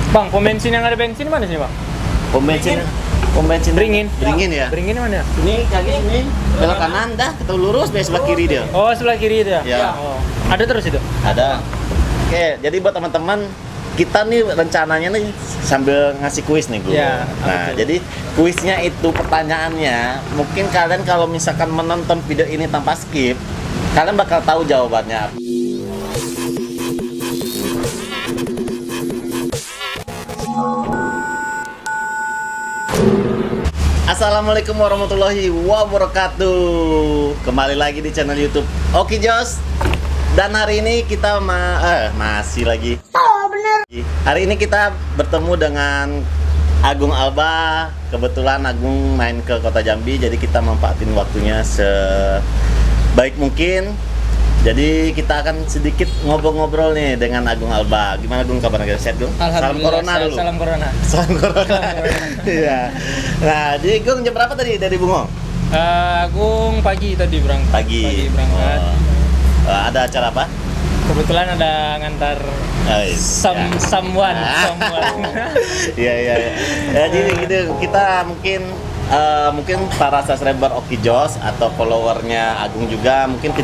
Bang, pom bensin yang ada bensin mana sini, Bang? Pom bensin Beringin. Beringin ya. Beringin mana? Ini kali ini belok kanan dah, ketemu lurus sebelah kiri dia. Oh, sebelah kiri itu ya? Ya. Oh. Ada terus itu? Ada. Oke, jadi buat teman-teman kita nih rencananya nih sambil ngasih kuis nih, Gu. Ya, Nah, betul. jadi kuisnya itu pertanyaannya, mungkin kalian kalau misalkan menonton video ini tanpa skip, kalian bakal tahu jawabannya. Assalamualaikum warahmatullahi wabarakatuh. Kembali lagi di channel YouTube Oki Jos. Dan hari ini kita masih lagi. Oh, bener. Hari ini kita bertemu dengan Agung Alba. Kebetulan Agung main ke Kota Jambi, jadi kita manfaatin waktunya sebaik mungkin. Jadi kita akan sedikit ngobrol-ngobrol nih dengan Agung Alba. Gimana Gung kabarnya? Sehat Gung? Salam corona dulu. Salam corona. Salam corona. Iya. Nah, jadi Gung jam berapa tadi dari Bungo? Agung pagi tadi berangkat. Pagi. Berangkat. Ada acara apa? Kebetulan ada ngantar someone. Iya. Ya, jadi gitu kita mungkin para subscriber Oki Jos atau followernya Agung juga mungkin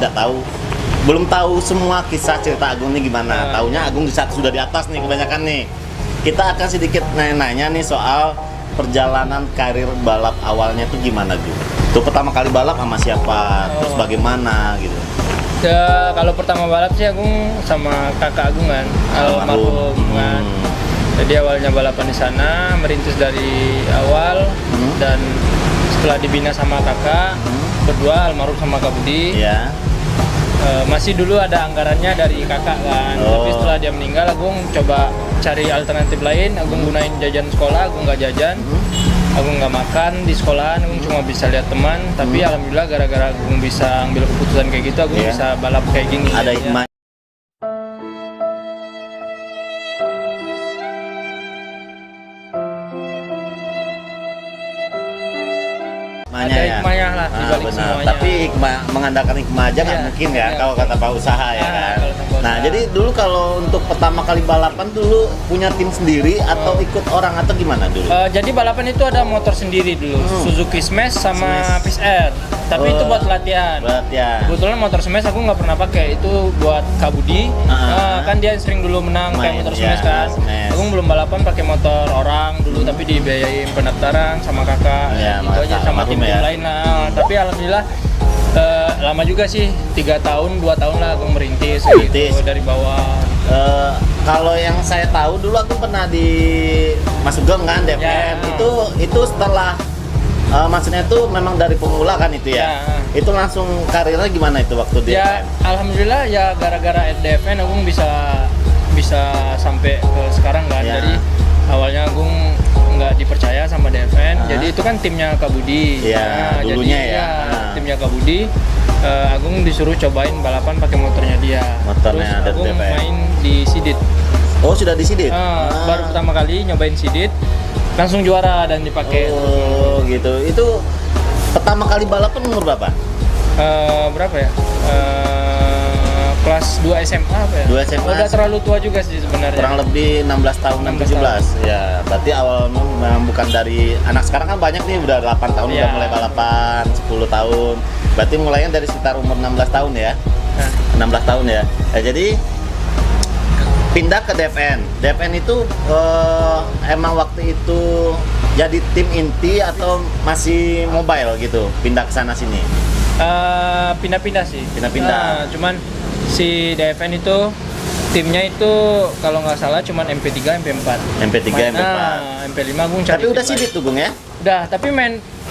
belum tahu semua kisah cerita Agung nih gimana. Taunya Agung sudah di atas nih kebanyakan nih. Kita akan sedikit nanya nih soal perjalanan karir balap awalnya tuh gimana Gung? Tuh pertama kali balap sama siapa? Terus bagaimana gitu? Ya, kalau pertama balap sih Agung sama kakak Agung kan, almarhum kan. Jadi awalnya balapan di sana, merintis dari awal dan setelah dibina sama kakak berdua, almarhum sama Kak Budi. Iya. Masih dulu ada anggarannya dari kakak kan, tapi setelah dia meninggal Agung coba cari alternatif lain. Agung gunain jajan sekolah, Agung nggak jajan, Agung nggak makan di sekolahan, Agung cuma bisa lihat teman. Tapi alhamdulillah gara-gara Agung bisa ambil keputusan kayak gitu, Agung bisa balap kayak gini. Ada hikmah. Ada hikmahnya lah di balik semuanya. Tapi mengandalkan hikmah aja nggak mungkin ya, kalau kata Pak Usaha ya kan. Nah, jadi dulu kalau untuk pertama kali balapan dulu punya tim sendiri atau ikut orang atau gimana dulu? Jadi balapan itu ada motor sendiri dulu, Suzuki Smash sama PSR. Tapi itu buat latihan. Kebetulan motor Smash aku nggak pernah pakai, itu buat Kak Budi. Kan dia sering dulu menang kayak motor Smash kan. Aku belum balapan pakai motor orang dulu, tapi dibiayain pendaftaran sama kakak. Itu aja sama tim lain lah. Tapi alhamdulillah lama juga sih, 3 tahun, 2 tahun lah aku merintis gitu, dari bawah. Kalau yang saya tahu dulu aku pernah di Mas Sugeng kan, DPM. Itu setelah maksudnya itu memang dari pemula kan itu ya. Itu langsung karirnya gimana itu waktu di DPM? Alhamdulillah ya, gara-gara DPM Agung bisa sampai ke sekarang kan. Jadi awalnya Agung nggak dipercaya sama DFN, jadi itu kan timnya Kak Budi. Dulunya jadi, timnya Kak Budi. Agung disuruh cobain balapan pakai motornya dia. Terus Agung main di Sidit. Oh, sudah di Sidit? Baru pertama kali nyobain Sidit, langsung juara dan dipakai. Oh, gitu. Itu pertama kali balapan umur berapa? Berapa ya? Kelas 2 SMA apa ya? 2 SMA. Udah terlalu tua juga sih sebenarnya. Kurang lebih 16 tahun, 17. Ya, berarti awal memang bukan dari anak sekarang kan banyak nih udah 8 tahun udah mulai balapan, 10 tahun. Berarti mulainya dari sekitar umur 16 tahun ya. 16 tahun ya. Jadi pindah ke DFN. DFN itu emang waktu itu jadi tim inti atau masih mobile gitu, pindah ke sana sini? Pindah-pindah sih. Pindah-pindah. Cuman si DFN itu timnya itu kalau nggak salah cuman MP3, MP4. MP3, MP4. MP5 Agung cari. Tapi udah Sidit tuh Gung ya? Udah, tapi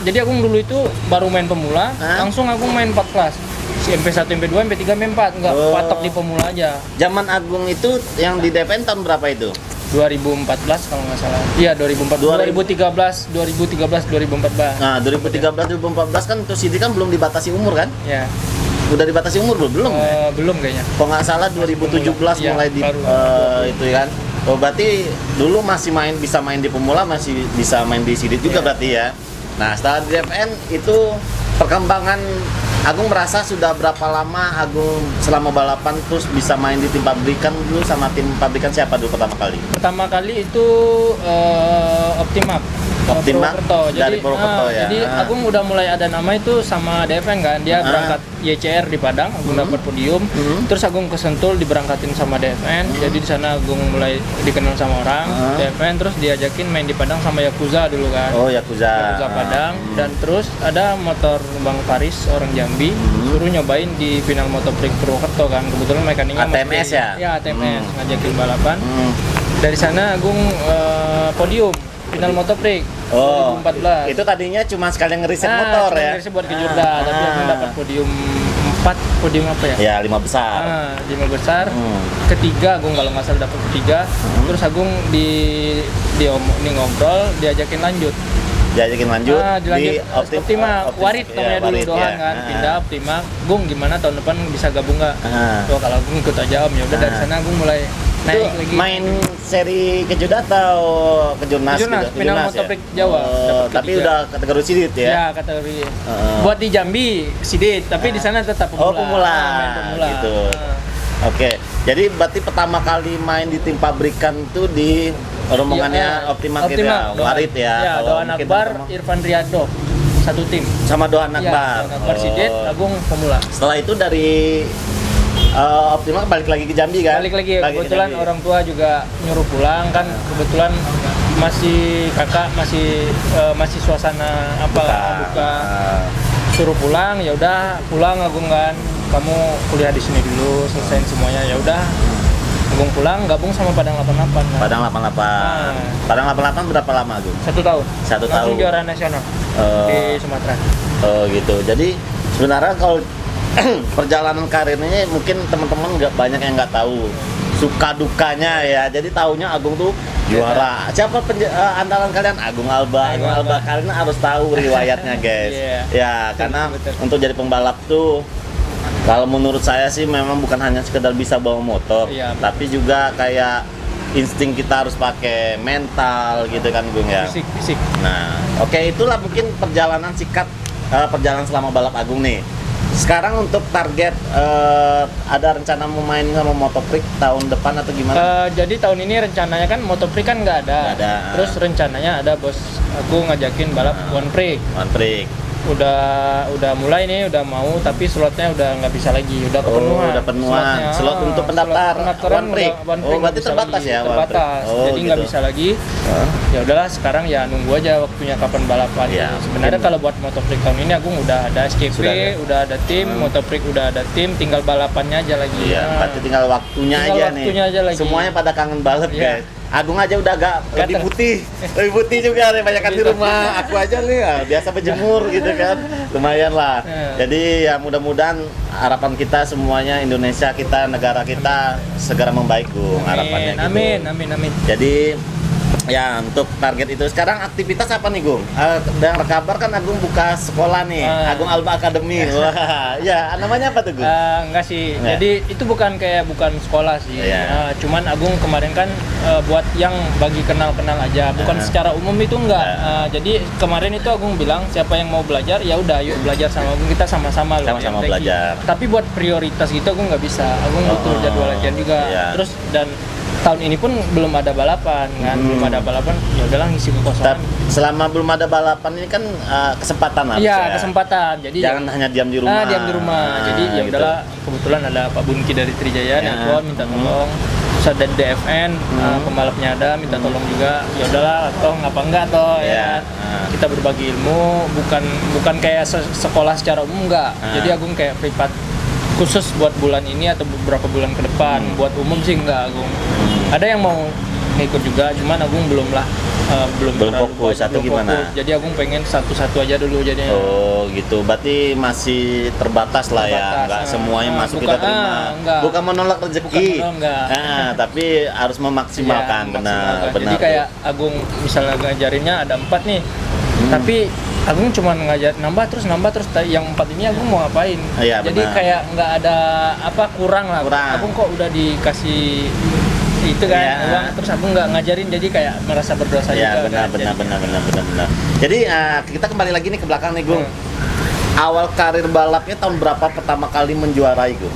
jadi Agung dulu itu baru main pemula, langsung Agung main 4 kelas. Si MP1, MP2, MP3, MP4, nggak patok di pemula aja. Zaman Agung itu yang di DPN tahun berapa itu? 2014 kalau nggak salah. Iya, 2013, 2014. Nah, 2013 kan tuh Sidit kan belum dibatasi umur kan? Ya. Udah dibatasi umur belum? Belum kayaknya. Kalau nggak salah 2017 mulai di itu kan. Oh, berarti dulu masih bisa main di pemula, masih bisa main di Sidit juga berarti ya. Nah, setelah di DFN itu perkembangan Agung merasa sudah berapa lama Agung selama balapan terus bisa main di tim pabrikan dulu, sama tim pabrikan siapa dulu pertama kali? Pertama kali itu Optimak. Optimak dari Purwokerto ya. Jadi Agung udah mulai ada nama itu sama DFN kan. Dia berangkat YCR di Padang, Agung dapat podium. Terus Agung ke Sentul diberangkatin sama DFN. Jadi di sana Agung mulai dikenal sama orang DFN, terus diajakin main di Padang sama Yakuza dulu kan. Oh, Yakuza Padang. Dan terus ada motor Bang Faris orang Jambi suruh nyobain di final Motoprix Purwokerto kan. Kebetulan mekaniknya ATMS ya? Ya, ATMS ngajakin balapan. Dari sana Agung podium final Motoprix 2014. Itu tadinya cuma sekalian ngeriset motor ya. Ngeriset buat ke Jurda, tapi Agung dapat podium 4, podium apa ya? Ya, 5 besar. 5 besar. Ketiga Agung kalau nggak salah dapat ketiga. Terus Agung di ngobrol, diajakin lanjut. Diajakin lanjut di Optima Warit namanya dulu doang kan. Pindah Optima. Gung gimana tahun depan bisa gabung nggak? Wah, kalau Agung ikut aja Om. Ya udah dari sana Agung mulai naik lagi. Main seri Kejuda atau Kejurnas gitu? Final Motoprix Jawa. Tapi udah kategori sidit ya? Ya, kategori. Buat di Jambi sidit, tapi di sana tetap pemula. Pemula. Main pemula. Gitu. Oke, jadi berarti pertama kali main di tim pabrikan tuh di rombongannya Optimak gitu ya, Warit ya. Ya, Doan Akbar, Irfan Riyadov, satu tim. Sama Doan Akbar. Doan Akbar sidit, Agung pemula. Setelah itu dari Optimak balik lagi ke Jambi kan? Balik lagi kebetulan orang tua juga nyuruh pulang kan, kebetulan masih kakak masih suasana buka. Suruh pulang, ya udah pulang Agung kan. Kamu kuliah di sini dulu, selesaiin semuanya. Ya udah Agung pulang, gabung sama Padang 88 kan? Padang 88. Padang 88 berapa lama Agung? 1 tahun. 1 tahun. Langsung juara nasional di Sumatera. Oh gitu. Jadi sebenarnya kalau perjalanan karirnya mungkin teman-teman nggak banyak yang nggak tahu suka dukanya ya. Jadi taunya Agung tuh juara. Siapa andalan kalian? Agung Alba. Agung Alba. Kalian harus tahu riwayatnya guys. Ya karena untuk jadi pembalap tuh, kalau menurut saya sih memang bukan hanya sekedar bisa bawa motor, tapi juga kayak insting kita harus pakai mental gitu kan Gung ya. Fisik. Nah, oke, itulah mungkin perjalanan singkat perjalanan selama balap Agung nih. Sekarang untuk target ada rencana mau main sama Motoprix tahun depan atau gimana? Jadi tahun ini rencananya kan Motoprix kan nggak ada. Terus rencananya ada bos aku ngajakin balap One Prix. Udah mulai nih, udah mau, tapi slotnya udah nggak bisa lagi, udah kepenuhan. Udah penuhan. Slot untuk pendaftaran One Prix. Berarti terbatas lagi, ya. Terbatas. Jadi nggak bisa lagi. Ya udahlah, sekarang ya nunggu aja waktunya kapan balapan. Sebenarnya kalau buat Motoprix tahun ini Agung udah ada SKP, udah ada tim, Motoprix udah ada tim, tinggal balapannya aja lagi. Berarti tinggal waktunya aja nih. Semuanya pada kangen balap guys. Agung aja udah agak lebih putih juga, banyak di rumah. Aku aja nih biasa berjemur gitu kan, lumayan lah. Jadi ya mudah-mudahan harapan kita semuanya, Indonesia kita, negara kita segera membaik Gung, harapannya gitu. Amin. Jadi ya untuk target itu sekarang aktivitas apa nih Gung? Dan kabar kan Agung buka sekolah nih, Agung Alba Academy. Wah, ya namanya apa tuh Gung? Enggak sih. Jadi itu bukan sekolah sih. Cuman Agung kemarin kan buat yang bagi kenal-kenal aja, bukan secara umum itu enggak. Jadi kemarin itu Agung bilang siapa yang mau belajar ya udah yuk belajar sama Agung, kita sama-sama loh. Sama-sama belajar. Tapi buat prioritas gitu Agung nggak bisa. Agung butuh jadwal latihan juga. Terus dan tahun ini pun belum ada balapan kan, belum ada balapan, ya udahlah ngisi kekosongan. Selama belum ada balapan ini kan kesempatan lah. Iya, kesempatan. Jadi jangan hanya diam di rumah. Diam di rumah. Jadi ya udahlah, kebetulan ada Pak Bunki dari Trijaya nelpon minta tolong. Terus ada DFN, pembalapnya ada minta tolong juga. Ya udahlah, toh ngapa enggak toh ya. Kita berbagi ilmu, bukan kayak sekolah secara umum enggak. Jadi Agung kayak privat khusus buat bulan ini atau beberapa bulan ke depan. Buat umum sih enggak Agung. Ada yang mau ngikut juga, cuman Agung belum fokus atau gimana? Jadi Agung pengen satu-satu aja dulu jadinya. Oh gitu, berarti masih terbatas lah ya, nggak semuanya masuk kita terima. Bukan menolak rezeki, tapi harus memaksimalkan. Benar. Jadi kayak Agung misalnya ngajarinnya ada 4 nih, tapi Agung cuma nambah terus, yang 4 ini Agung mau ngapain? Jadi kayak nggak ada kurang lah. Agung kok udah dikasih itu kan uang, terus aku nggak ngajarin, jadi kayak merasa berdosa juga. Benar. Jadi kita kembali lagi nih ke belakang nih Gung. awal karir balapnya tahun berapa pertama kali menjuarai Gung?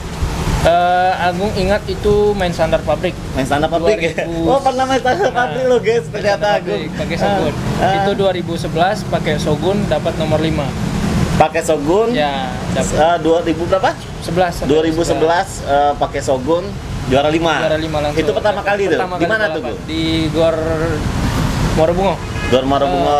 Agung ingat itu main standar pabrik. Main standar pabrik ya? Oh pernah main standar pabrik lo guys, ternyata Agung. Pakai Shogun. Itu 2011 pakai Shogun dapat nomor 5. Pakai Shogun? Ya, dapat. 2000 berapa? 11. 2011 pakai Shogun juara 5. Juara 5 langsung. Itu pertama kali tuh. Di mana tuh, Gung? Di Gor Muarabungo. Gor Muarabungo,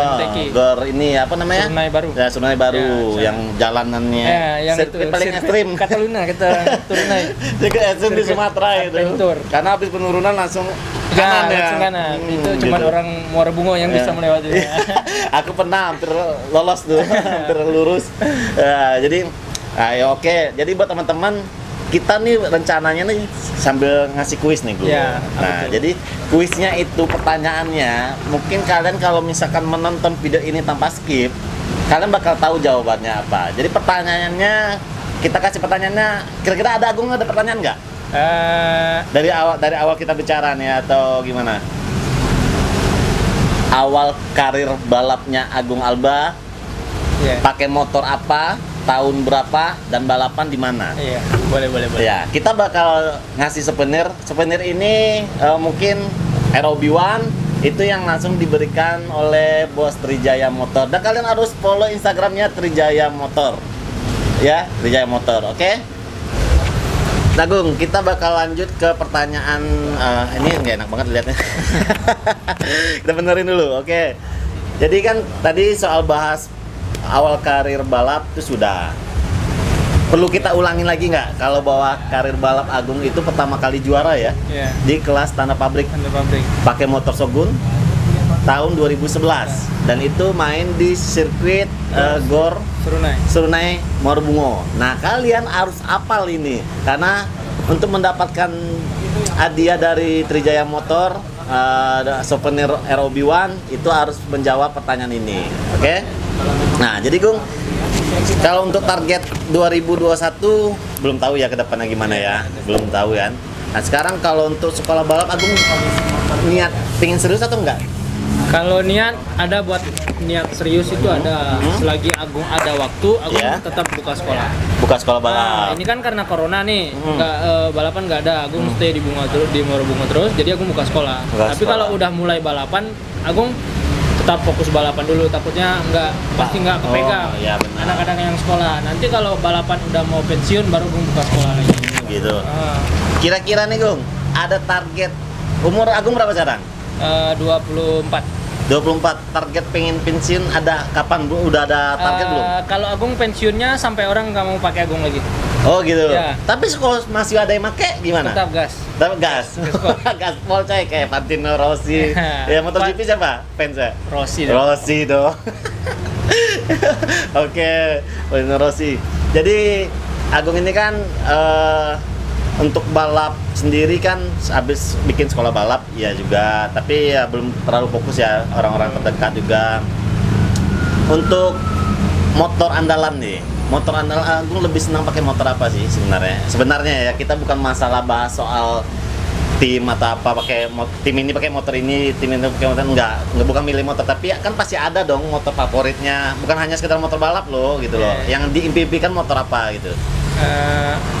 Gor ini apa namanya? Sungai Baru. Ya, Sungai Baru ya, yang jalanannya yang sirkuit itu, paling ekstrim. Cataluna kita turunai. Sirkuit ekstrim di Sumatera itu. Adventure. Karena habis penurunan langsung Kanan kanan ya. langsung kanan. Itu cuma gitu. orang Muarabungo yang bisa melewati. Aku pernah hampir lolos tuh, hampir lurus. Jadi, ayo oke. Jadi buat teman-teman kita nih rencananya nih sambil ngasih kuis nih Gung. Ya, Nah, betul. jadi kuisnya itu pertanyaannya, mungkin kalian kalau misalkan menonton video ini tanpa skip, kalian bakal tahu jawabannya apa. Jadi pertanyaannya, kita kasih pertanyaannya, kira-kira ada Agung ada pertanyaan nggak? Dari awal kita bicara nih atau gimana? Awal karir balapnya Agung Alba, pakai motor apa? Tahun berapa dan balapan di mana? Iya, boleh. Ya, kita bakal ngasih souvenir. Souvenir ini mungkin ROB1 itu yang langsung diberikan oleh Bos Trijaya Motor. Dan kalian harus follow Instagramnya Trijaya Motor. Ya, Trijaya Motor. Oke? Nah, Gung, kita bakal lanjut ke pertanyaan ini nggak enak banget lihatnya. Kita benerin dulu, oke? Jadi kan tadi soal bahas awal karir balap itu sudah. Perlu kita ulangin lagi nggak kalau bahwa karir balap Agung itu pertama kali juara ya? Iya. Di kelas standar pabrik. Standar pabrik. Pakai motor Shogun tahun 2011 dan itu main di sirkuit Gor Surunai Muarabungo. Nah, kalian harus hafal ini karena untuk mendapatkan hadiah dari Trijaya Motor souvenir ROB1 itu harus menjawab pertanyaan ini. Oke? Nah, jadi Gung, kalau untuk target 2021 belum tahu ya ke depannya gimana ya, belum tahu kan. Nah, sekarang kalau untuk sekolah balap Agung niat pingin serius atau enggak? Kalau niat ada buat niat serius itu ada. Selagi Agung ada waktu, Agung tetap buka sekolah. Buka sekolah balap. Nah, ini kan karena corona nih, balapan nggak ada. Agung stay di Muarabungo terus, jadi Agung buka sekolah. Tapi kalau udah mulai balapan, Agung tetap fokus balapan dulu. Takutnya pasti nggak kepegang. Iya, benar. Kadang-kadang yang sekolah. Nanti kalau balapan udah mau pensiun, baru Agung buka sekolah lagi. Gitu. Kira-kira nih Gung, ada target umur Agung berapa sekarang? 24. 24, target pengen pensiun ada kapan Bu? Udah ada target belum? Kalau Agung pensiunnya sampai orang nggak mau pakai Agung lagi. Oh gitu. Ya. Tapi kalau masih ada yang make gimana? Tetap gas. Tetap gas. Gaspol coy kayak Valentino Rossi. Ya MotoGP siapa? Fansnya? Rossi dong. Oke, Valentino Rossi. Jadi Agung ini kan untuk balap sendiri kan habis bikin sekolah balap ya juga, tapi ya belum terlalu fokus ya, orang-orang terdekat juga. Untuk motor andalan nih, motor andalan Agung lebih senang pakai motor apa sih sebenarnya? Sebenarnya ya kita bukan masalah bahas soal tim atau apa, pakai tim ini pakai motor ini, tim ini pakai motor enggak bukan milih motor, tapi kan pasti ada dong motor favoritnya, bukan hanya sekedar motor balap loh gitu loh. Yang diimpi-impikan motor apa gitu.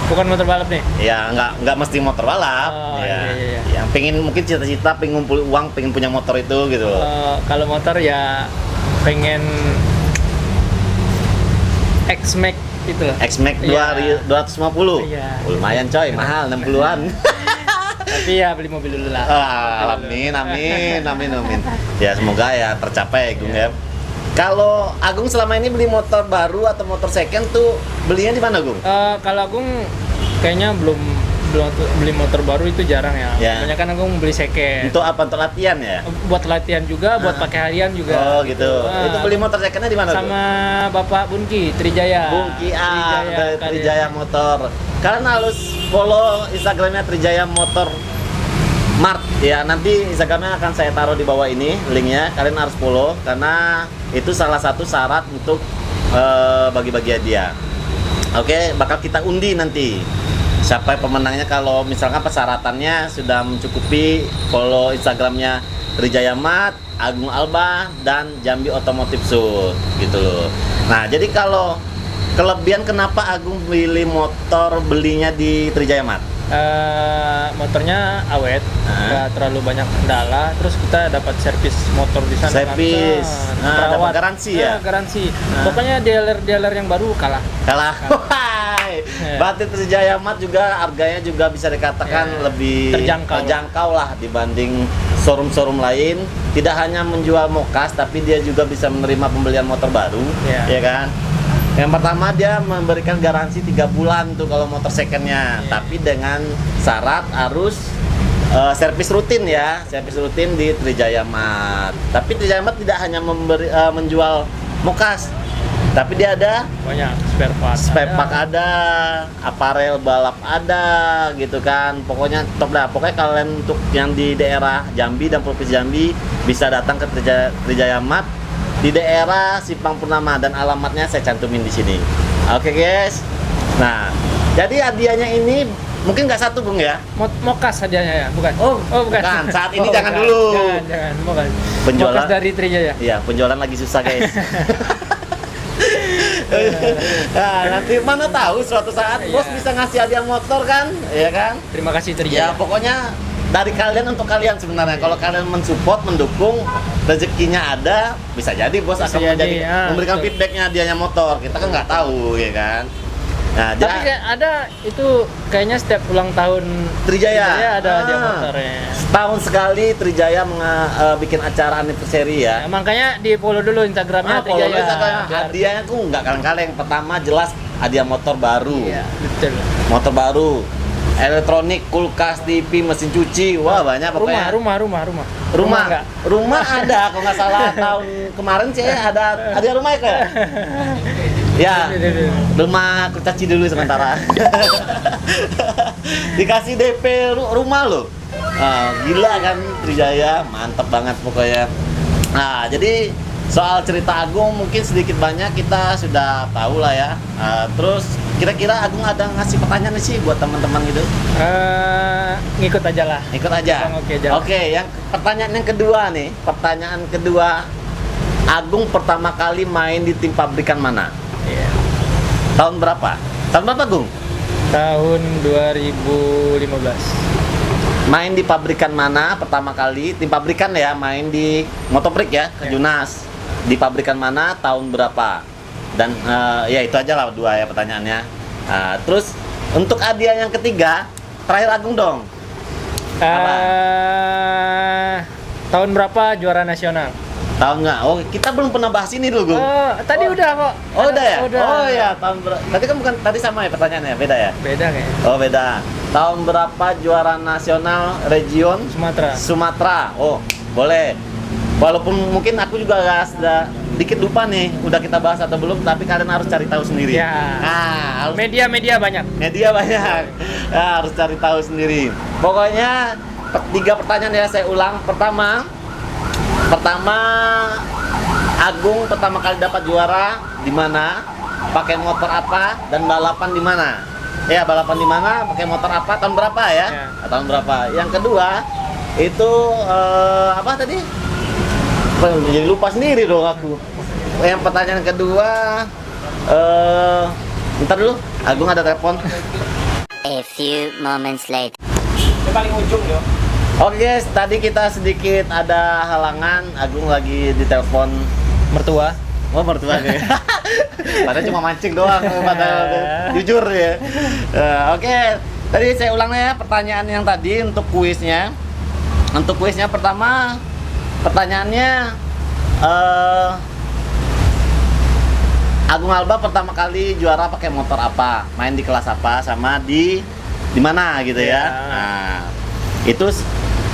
Bukan motor balap nih? Ya nggak mesti motor balap. Iya. Yang pengen mungkin cita-cita pengen ngumpul uang, pengen punya motor itu gitu loh. Kalau motor ya pengen X-Max itu loh. X-Max 250. Iya. Lumayan coy, mahal 60-an. Tapi ya beli mobil dulu lah. Amin. Ya semoga ya tercapai Gung ya. Kalau Agung selama ini beli motor baru atau motor second tuh belinya di mana Gung? Kalau Agung kayaknya belum beli motor baru itu jarang ya. Kebanyakan Agung beli second. Untuk apa? Untuk latihan ya? Buat latihan juga, buat pakai harian juga. Oh gitu. Itu beli motor secondnya di mana? Sama Bapak Bunki Trijaya. Trijaya Motor. Kalian harus follow Instagramnya Trijaya Motor Mart ya, nanti Instagramnya akan saya taruh di bawah ini linknya, kalian harus follow karena itu salah satu syarat untuk bagi-bagi hadiah. Oke, bakal kita undi nanti siapa pemenangnya kalau misalkan persyaratannya sudah mencukupi. Follow Instagramnya Trijaya Mart, Agung Alba dan Jambi Otomotif Sud gitu loh. Nah, jadi kalau kelebihan kenapa Agung belinya di Trijaya Mart? Motornya awet, nggak terlalu banyak kendala. Terus kita dapat servis motor di sana. Servis, dapat garansi ya? Garansi. Pokoknya dealer yang baru kalah. Berarti Trijaya Mart juga harganya juga bisa dikatakan lebih terjangkau lah dibanding showroom-showroom lain. Tidak hanya menjual mokas, tapi dia juga bisa menerima pembelian motor baru, ya kan? Yang pertama dia memberikan garansi 3 bulan tuh kalau motor secondnya, tapi dengan syarat harus servis rutin ya, servis rutin di Trijaya Mart. Tapi Trijaya Mart tidak hanya menjual mokas, tapi dia ada banyak spare part ada, aparel balap ada, gitu kan. Pokoknya top dah. Pokoknya kalian untuk yang di daerah Jambi dan Provinsi Jambi bisa datang ke Trijaya Mart di daerah Simpang Purnama, dan alamatnya saya cantumin di sini. Oke guys. Nah, jadi hadiahnya ini mungkin nggak satu Bung ya? Mokas hadiahnya ya, bukan? Oh bukan. Saat ini jangan dulu. Jangan, bukan. Penjualan Mokas dari Trijaya. Iya, penjualan lagi susah guys. Nah, nanti mana tahu suatu saat bos bisa ngasih hadiah motor kan, ya kan? Terima kasih Trijaya. Ya pokoknya dari kalian untuk kalian sebenarnya. Kalau kalian mensupport, mendukung, rezekinya ada, bisa jadi bos akan memberikan feedbacknya hadiahnya motor. Kita kan nggak tahu, ya kan? Nah, tapi kayak ada itu kayaknya setiap ulang tahun Trijaya ada hadiah motornya. Setahun sekali Trijaya bikin acara anniversary ya. Makanya di follow dulu Instagramnya Trijaya. Hadiahnya tuh nggak kaleng-kaleng. Pertama jelas hadiah motor baru. Iya, betul. Motor baru, elektronik, kulkas, TV, mesin cuci, wah banyak pokoknya. Rumah ada, kalau nggak salah tahun kemarin sih ada hadiah rumah ya kayak. Ya, rumah aku caci dulu sementara. Dikasih DP rumah loh. Gila kan Trijaya, mantep banget pokoknya. Nah, jadi soal cerita Agung mungkin sedikit banyak kita sudah tahu lah ya. Terus kira-kira Agung ada ngasih pertanyaan sih buat teman-teman gitu? Ngikut aja lah. Ikut aja. Oke, yang pertanyaan yang kedua nih. Pertanyaan kedua, Agung pertama kali main di tim pabrikan mana? Yeah. Tahun berapa? Tahun berapa Gung? Tahun 2015. Main di pabrikan mana pertama kali? Tim pabrikan ya, main di Motoprik ya, Junas. Di pabrikan mana, tahun berapa? Dan ya itu aja lah dua ya pertanyaannya. Terus untuk hadiah yang ketiga, terakhir Agung dong. Tahun berapa juara nasional? Tahu nggak? Oh, kita belum pernah bahas ini dulu, Gung. Tadi udah kok. Oh, udah ya? Oh ya, tahun tadi kan bukan tadi sama ya pertanyaannya, beda ya? Beda kayaknya. Oh, beda. Tahun berapa juara nasional region Sumatera? Oh, boleh. Walaupun mungkin aku juga sudah dikit lupa nih, udah kita bahas atau belum, tapi kalian harus cari tahu sendiri. Ya. Media banyak. Media banyak. Harus cari tahu sendiri. Pokoknya 3 pertanyaan ya saya ulang. Pertama, Agung pertama kali dapat juara di mana? Pakai motor apa dan balapan di mana? Ya, balapan di mana? Pakai motor apa? Tahun berapa ya? Tahun berapa? Yang kedua, itu apa tadi? Jadi lupa sendiri dong aku. Yang pertanyaan kedua, bentar dulu, Agung ada telepon. A few moments later. Yang paling ujung yo. Oke guys, tadi kita sedikit ada halangan. Agung lagi ditelepon mertua. Oh, mertua nih. Padahal cuma mancing doang, padahal jujur ya. Oke, tadi saya ulang ya pertanyaan yang tadi untuk kuisnya. Untuk kuisnya pertama, pertanyaannya Agung Alba pertama kali juara pakai motor apa? Main di kelas apa? Sama di mana gitu ya? Nah, itu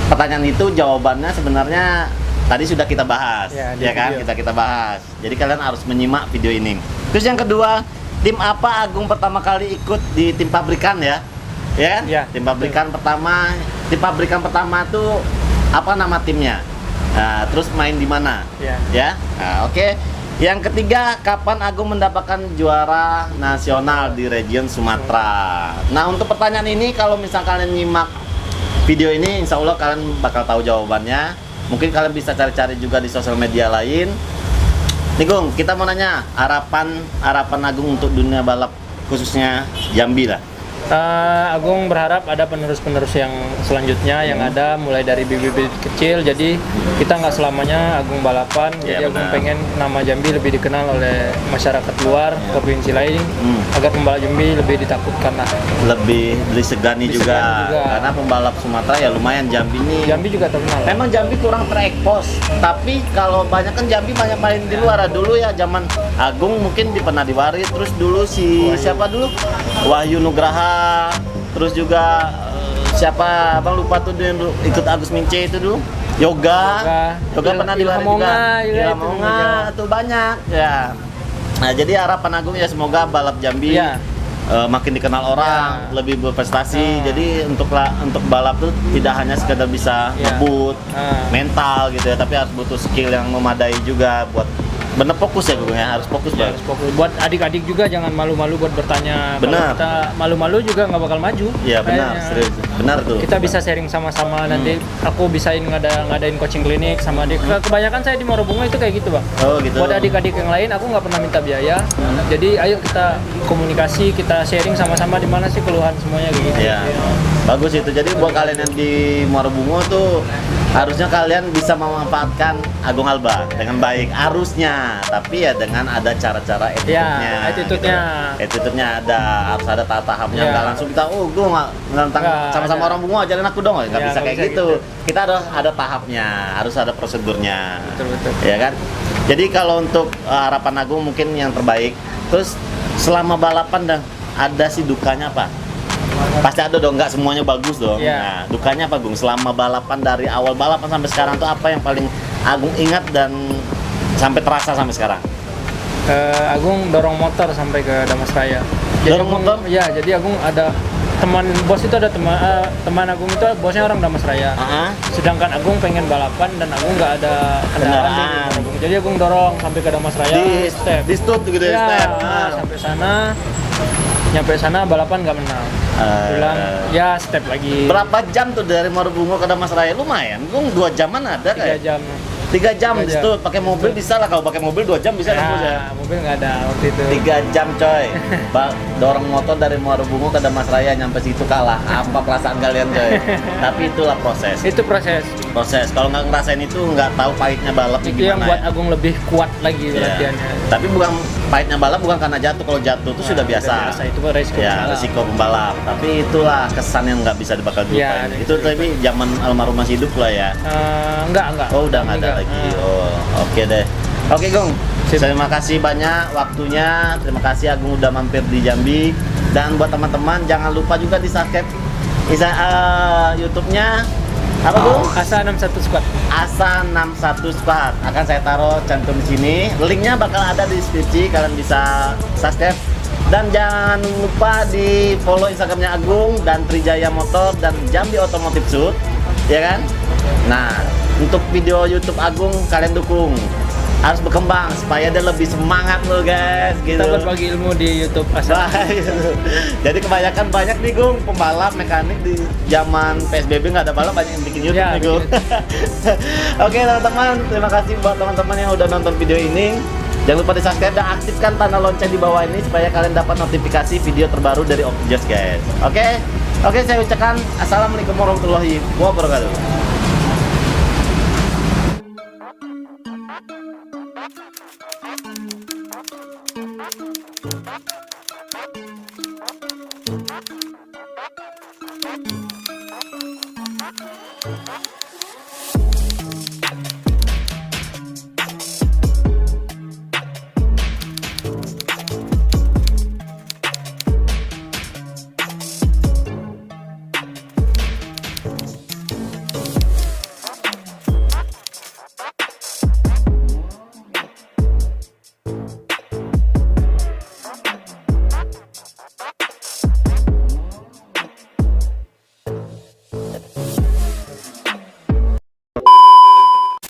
pertanyaan itu jawabannya sebenarnya tadi sudah kita bahas, ya kan? Kita bahas. Jadi kalian harus menyimak video ini. Terus yang kedua, tim apa Agung pertama kali ikut di tim pabrikan ya? Ya kan? Ya, tim pabrikan pertama. Tim pabrikan pertama tuh apa nama timnya? Nah, terus main di mana? Ya. Nah, oke. Yang ketiga, kapan Agung mendapatkan juara nasional di region Sumatera? Nah, untuk pertanyaan ini kalau misalkan kalian nyimak video ini, insya Allah kalian bakal tahu jawabannya. Mungkin kalian bisa cari-cari juga di sosial media lain. Nih Gung, kita mau nanya harapan Agung untuk dunia balap khususnya Jambi lah. Agung berharap ada penerus-penerus yang selanjutnya yang ada mulai dari bibit-bibit kecil, jadi kita nggak selamanya Agung balapan, jadi Agung pengen nama Jambi lebih dikenal oleh masyarakat luar, provinsi lain, agar pembalap Jambi lebih ditakutkan lah. Lebih disegani juga. Karena pembalap Sumatera ya lumayan Jambi juga terkenal. Memang Jambi kurang terekspos, tapi kalau banyak kan Jambi banyak main di luar. Dulu ya zaman Agung mungkin pernah diwari, terus dulu siapa dulu? Wahyu Nugraha. Terus juga siapa Bang lupa tuh dia ikut Agus Mince itu dulu. Yoga pernah diwaris juga. Ilhamonga tuh banyak ya. Nah, jadi harapan Agung ya semoga balap Jambi makin dikenal orang, lebih berprestasi. Jadi untuk balap tuh tidak hanya sekedar bisa ngebut, mental gitu ya, tapi harus butuh skill yang memadai juga buat bener fokus ya Gung ya, harus fokus banget. Buat adik-adik juga jangan malu-malu buat bertanya. Benar. Kalau kita malu-malu juga nggak bakal maju. Iya benar, serius. Benar tuh. Kita bisa sharing sama-sama, nanti aku bisain ngadain coaching klinik sama adik. Kebanyakan saya di Morobunga itu kayak gitu Bang. Oh gitu. Buat adik-adik yang lain aku nggak pernah minta biaya. Jadi ayo kita komunikasi, kita sharing sama-sama di mana sih keluhan semuanya gitu. Iya. Bagus itu. Jadi buat kalian yang di Morobunga tuh harusnya kalian bisa memanfaatkan Agung Alba dengan baik, harusnya, tapi ya dengan ada cara-cara attitude-nya. Attitude-nya ada, harus ada tahap-tahapnya. Nggak langsung kita, gue nantang sama-sama orang Bungo, ajarin aku dong. Nggak bisa kayak gitu. Kita ada tahapnya, harus ada prosedurnya. Betul. Ya kan? Jadi kalau untuk harapan Agung mungkin yang terbaik. Terus selama balapan ada sih dukanya apa? Pasti ada dong, nggak semuanya bagus dong. Nah, dukanya apa Gung? Selama balapan dari awal balapan sampai sekarang tuh apa yang paling Agung ingat dan sampai terasa sampai sekarang? Agung dorong motor sampai ke Damas Raya. Dorong motor? Iya, jadi Agung ada teman bos itu ada teman Agung itu bosnya orang Damas Raya. Sedangkan Agung pengen balapan dan Agung nggak ada kendaraan. Jadi Agung dorong sampai ke Damas Raya. Di stop gitu ya, step. Sampai sana. Nyampe sana balapan nggak menang. Bilang ya step lagi. Berapa jam tuh dari Morobungo ke Damas Raya? Lumayan, Gung 2 jaman ada kayak. 3 jam di situ pakai mobil bisa lah, kalau pakai mobil 2 jam bisa ya. Mobil nggak ada waktu itu. 3 jam coy. Dorong motor dari Morobungo ke Damas Raya nyampe situ kalah. Apa perasaan kalian coy? Tapi itulah proses. Itu proses. Kalau nggak ngerasain itu nggak tahu pahitnya balap itu gimana. Yang buat Agung lebih kuat lagi latihannya. Tapi bukan pahitnya balap bukan karena jatuh. Kalau jatuh itu sudah biasa. Itu resiko. Ya, resiko pembalap. Tapi itulah kesan yang nggak bisa bakal dilupain. Itu tapi zaman almarhum masih hidup lah ya. Enggak. Oh, udah nggak ada lagi. Oh, oke deh. Oke, Gung. Terima kasih banyak waktunya. Terima kasih Agung udah mampir di Jambi. Dan buat teman-teman jangan lupa juga di-subscribe YouTube-nya apa Gung? Asa 61 Squad. Asa 61 Squad. Akan saya taruh cantum di sini. Linknya bakal ada di deskripsi. Kalian bisa subscribe. Dan jangan lupa di follow Instagramnya Agung dan Trijaya Motor dan Jambi Automotive Shoot, ya kan? Nah, untuk video YouTube Agung kalian dukung, harus berkembang supaya dia lebih semangat loh guys. Gitu. Kita berbagi ilmu di YouTube Asa. Jadi kebanyakan banyak nih Gung pembalap mekanik di zaman PSBB nggak ada balap banyak yang bikin YouTube nih Gung. Oke teman-teman, terima kasih buat teman-teman yang udah nonton video ini. Jangan lupa di subscribe dan aktifkan tanda lonceng di bawah ini supaya kalian dapat notifikasi video terbaru dari Oki Josh guys. Oke, saya ucapkan assalamualaikum warahmatullahi wabarakatuh.